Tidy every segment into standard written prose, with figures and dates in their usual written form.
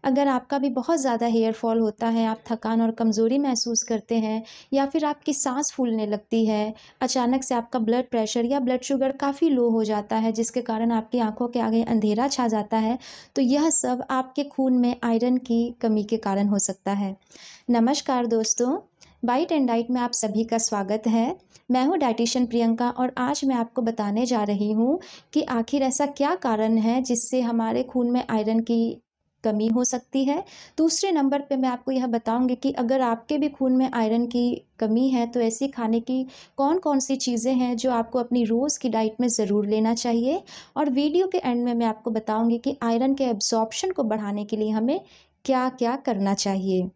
अगर आपका भी बहुत ज़्यादा हेयर फॉल होता है, आप थकान और कमज़ोरी महसूस करते हैं या फिर आपकी सांस फूलने लगती है, अचानक से आपका ब्लड प्रेशर या ब्लड शुगर काफ़ी लो हो जाता है जिसके कारण आपकी आँखों के आगे अंधेरा छा जाता है, तो यह सब आपके खून में आयरन की कमी के कारण हो सकता है। नमस्कार दोस्तों, बाइट एंड डाइट में आप सभी का स्वागत है। मैं हूँ डाइटिशियन प्रियंका और आज मैं आपको बताने जा रही हूँ कि आखिर ऐसा क्या कारण है जिससे हमारे खून में आयरन की कमी हो सकती है। दूसरे नंबर पे मैं आपको यह बताऊंगी कि अगर आपके भी खून में आयरन की कमी है तो ऐसी खाने की कौन-कौन सी चीज़ें हैं जो आपको अपनी रोज़ की डाइट में ज़रूर लेना चाहिए। और वीडियो के एंड में मैं आपको बताऊंगी कि आयरन के एब्जॉर्प्शन को बढ़ाने के लिए हमें क्या-क्या करना चाहिए।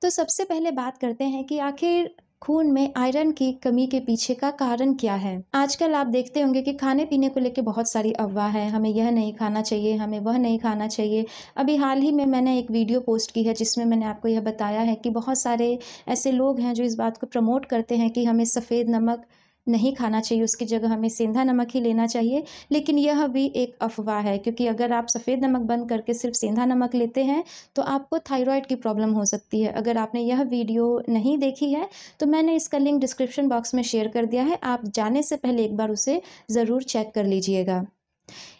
तो सबसे पहले बात करते हैं कि आखिर खून में आयरन की कमी के पीछे का कारण क्या है। आजकल आप देखते होंगे कि खाने पीने को लेके बहुत सारी अफवाह है, हमें यह नहीं खाना चाहिए, हमें वह नहीं खाना चाहिए। अभी हाल ही में मैंने एक वीडियो पोस्ट की है जिसमें मैंने आपको यह बताया है कि बहुत सारे ऐसे लोग हैं जो इस बात को प्रमोट करते हैं कि हमें सफ़ेद नमक नहीं खाना चाहिए, उसकी जगह हमें सेंधा नमक ही लेना चाहिए। लेकिन यह भी एक अफवाह है, क्योंकि अगर आप सफ़ेद नमक बंद करके सिर्फ सेंधा नमक लेते हैं तो आपको थायराइड की प्रॉब्लम हो सकती है। अगर आपने यह वीडियो नहीं देखी है तो मैंने इसका लिंक डिस्क्रिप्शन बॉक्स में शेयर कर दिया है, आप जाने से पहले एक बार उसे ज़रूर चेक कर लीजिएगा।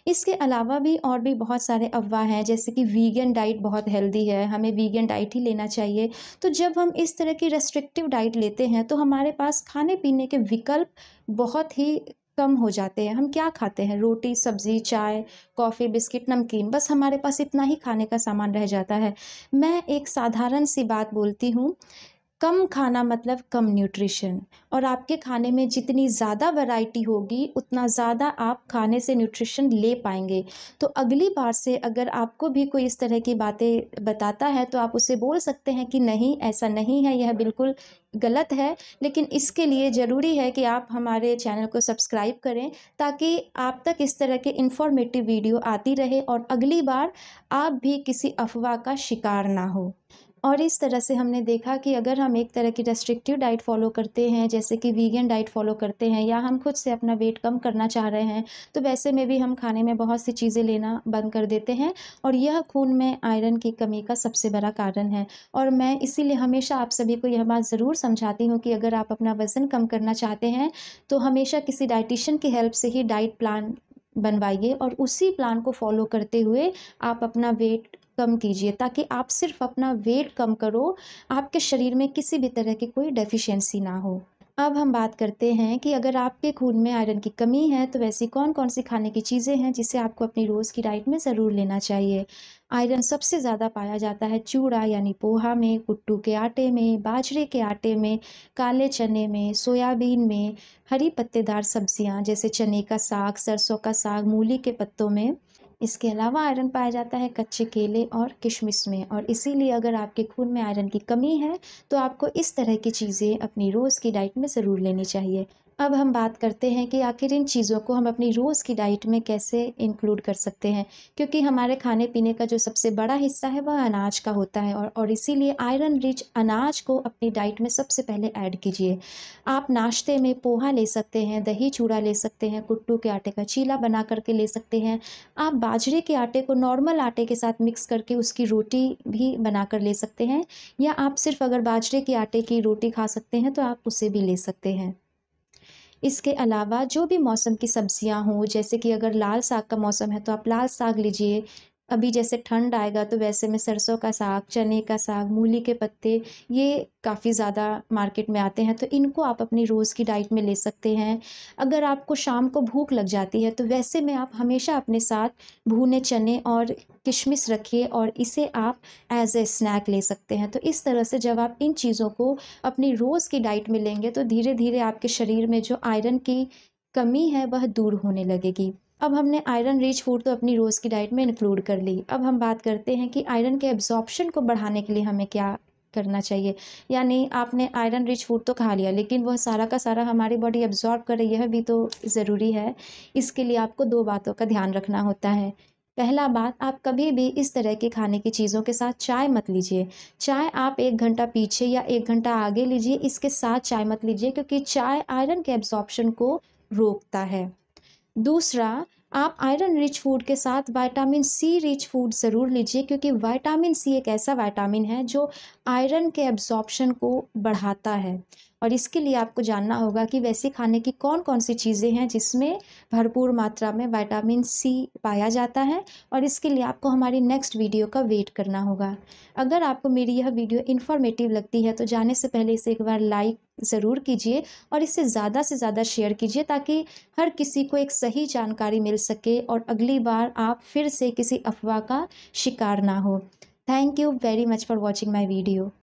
इसके अलावा भी और भी बहुत सारे अफवाह हैं, जैसे कि वीगन डाइट बहुत हेल्दी है, हमें वीगन डाइट ही लेना चाहिए। तो जब हम इस तरह की रेस्ट्रिक्टिव डाइट लेते हैं तो हमारे पास खाने पीने के विकल्प बहुत ही कम हो जाते हैं। हम क्या खाते हैं? रोटी, सब्ज़ी, चाय, कॉफ़ी, बिस्किट, नमकीन, बस हमारे पास इतना ही खाने का सामान रह जाता है। मैं एक साधारण सी बात बोलती हूँ, कम खाना मतलब कम न्यूट्रिशन। और आपके खाने में जितनी ज़्यादा वैरायटी होगी उतना ज़्यादा आप खाने से न्यूट्रिशन ले पाएंगे। तो अगली बार से अगर आपको भी कोई इस तरह की बातें बताता है तो आप उसे बोल सकते हैं कि नहीं, ऐसा नहीं है, यह बिल्कुल गलत है। लेकिन इसके लिए ज़रूरी है कि आप हमारे चैनल को सब्सक्राइब करें ताकि आप तक इस तरह के इन्फॉर्मेटिव वीडियो आती रहे और अगली बार आप भी किसी अफवाह का शिकार ना हो। और इस तरह से हमने देखा कि अगर हम एक तरह की रेस्ट्रिक्टिव डाइट फ़ॉलो करते हैं, जैसे कि वीगन डाइट फ़ॉलो करते हैं, या हम खुद से अपना वेट कम करना चाह रहे हैं, तो वैसे में भी हम खाने में बहुत सी चीज़ें लेना बंद कर देते हैं और यह खून में आयरन की कमी का सबसे बड़ा कारण है। और मैं इसीलिए हमेशा आप सभी को यह बात ज़रूर समझाती हूँ कि अगर आप अपना वज़न कम करना चाहते हैं तो हमेशा किसी डाइटिशियन की हेल्प से ही डाइट प्लान बनवाइए और उसी प्लान को फ़ॉलो करते हुए आप अपना वेट कम कीजिए, ताकि आप सिर्फ अपना वेट कम करो, आपके शरीर में किसी भी तरह की कोई डेफिशिएंसी ना हो। अब हम बात करते हैं कि अगर आपके खून में आयरन की कमी है तो वैसी कौन-कौन सी खाने की चीज़ें हैं जिसे आपको अपनी रोज़ की डाइट में ज़रूर लेना चाहिए। आयरन सबसे ज़्यादा पाया जाता है चूड़ा यानी पोहा में, कुट्टू के आटे में, बाजरे के आटे में, काले चने में, सोयाबीन में, हरी पत्तेदार सब्जियाँ जैसे चने का साग, सरसों का साग, मूली के पत्तों में। इसके अलावा आयरन पाया जाता है कच्चे केले और किशमिश में। और इसीलिए अगर आपके खून में आयरन की कमी है तो आपको इस तरह की चीज़ें अपनी रोज़ की डाइट में ज़रूर लेनी चाहिए। अब हम बात करते हैं कि आखिर इन चीज़ों को हम अपनी रोज़ की डाइट में कैसे इंक्लूड कर सकते हैं, क्योंकि हमारे खाने पीने का जो सबसे बड़ा हिस्सा है वह अनाज का होता है और इसीलिए आयरन रिच अनाज को अपनी डाइट में सबसे पहले ऐड कीजिए। आप नाश्ते में पोहा ले सकते हैं, दही चूड़ा ले सकते हैं, कुट्टू के आटे का चीला बना करके ले सकते हैं। आप बाजरे के आटे को नॉर्मल आटे के साथ मिक्स करके उसकी रोटी भी बनाकर ले सकते हैं, या आप सिर्फ अगर बाजरे के आटे की रोटी खा सकते हैं तो आप उसे भी ले सकते हैं। इसके अलावा जो भी मौसम की सब्जियां हों, जैसे कि अगर लाल साग का मौसम है तो आप लाल साग लीजिए। अभी जैसे ठंड आएगा तो वैसे में सरसों का साग, चने का साग, मूली के पत्ते, ये काफ़ी ज़्यादा मार्केट में आते हैं, तो इनको आप अपनी रोज़ की डाइट में ले सकते हैं। अगर आपको शाम को भूख लग जाती है तो वैसे में आप हमेशा अपने साथ भुने चने और किशमिश रखिए और इसे आप एज़ ए स्नैक ले सकते हैं। तो इस तरह से जब आप इन चीज़ों को अपनी रोज़ की डाइट में लेंगे तो धीरे धीरे आपके शरीर में जो आयरन की कमी है वह दूर होने लगेगी। अब हमने आयरन रिच फूड तो अपनी रोज़ की डाइट में इंक्लूड कर ली। अब हम बात करते हैं कि आयरन के एब्जॉर्प्शन को बढ़ाने के लिए हमें क्या करना चाहिए। यानी आपने आयरन रिच फूड तो खा लिया, लेकिन वह सारा का सारा हमारी बॉडी एब्जॉर्ब करे यह भी तो ज़रूरी है। इसके लिए आपको 2 बातों का ध्यान रखना होता है। पहला बात, आप कभी भी इस तरह के खाने की चीज़ों के साथ चाय मत लीजिए। चाय आप 1 घंटा पीछे या 1 घंटा आगे लीजिए, इसके साथ चाय मत लीजिए, क्योंकि चाय आयरन के एब्जॉर्प्शन को रोकता है। दूसरा, आप आयरन रिच फूड के साथ विटामिन सी रिच फूड ज़रूर लीजिए, क्योंकि विटामिन सी एक ऐसा विटामिन है जो आयरन के एब्ज़ॉर्प्शन को बढ़ाता है। और इसके लिए आपको जानना होगा कि वैसे खाने की कौन-कौन सी चीज़ें हैं जिसमें भरपूर मात्रा में विटामिन सी पाया जाता है, और इसके लिए आपको हमारी नेक्स्ट वीडियो का वेट करना होगा। अगर आपको मेरी यह वीडियो इन्फॉर्मेटिव लगती है तो जाने से पहले इसे एक बार लाइक ज़रूर कीजिए और इसे ज़्यादा से ज़्यादा शेयर कीजिए, ताकि हर किसी को एक सही जानकारी मिल सके और अगली बार आप फिर से किसी अफ़वाह का शिकार ना हो। Thank you very much for watching my video.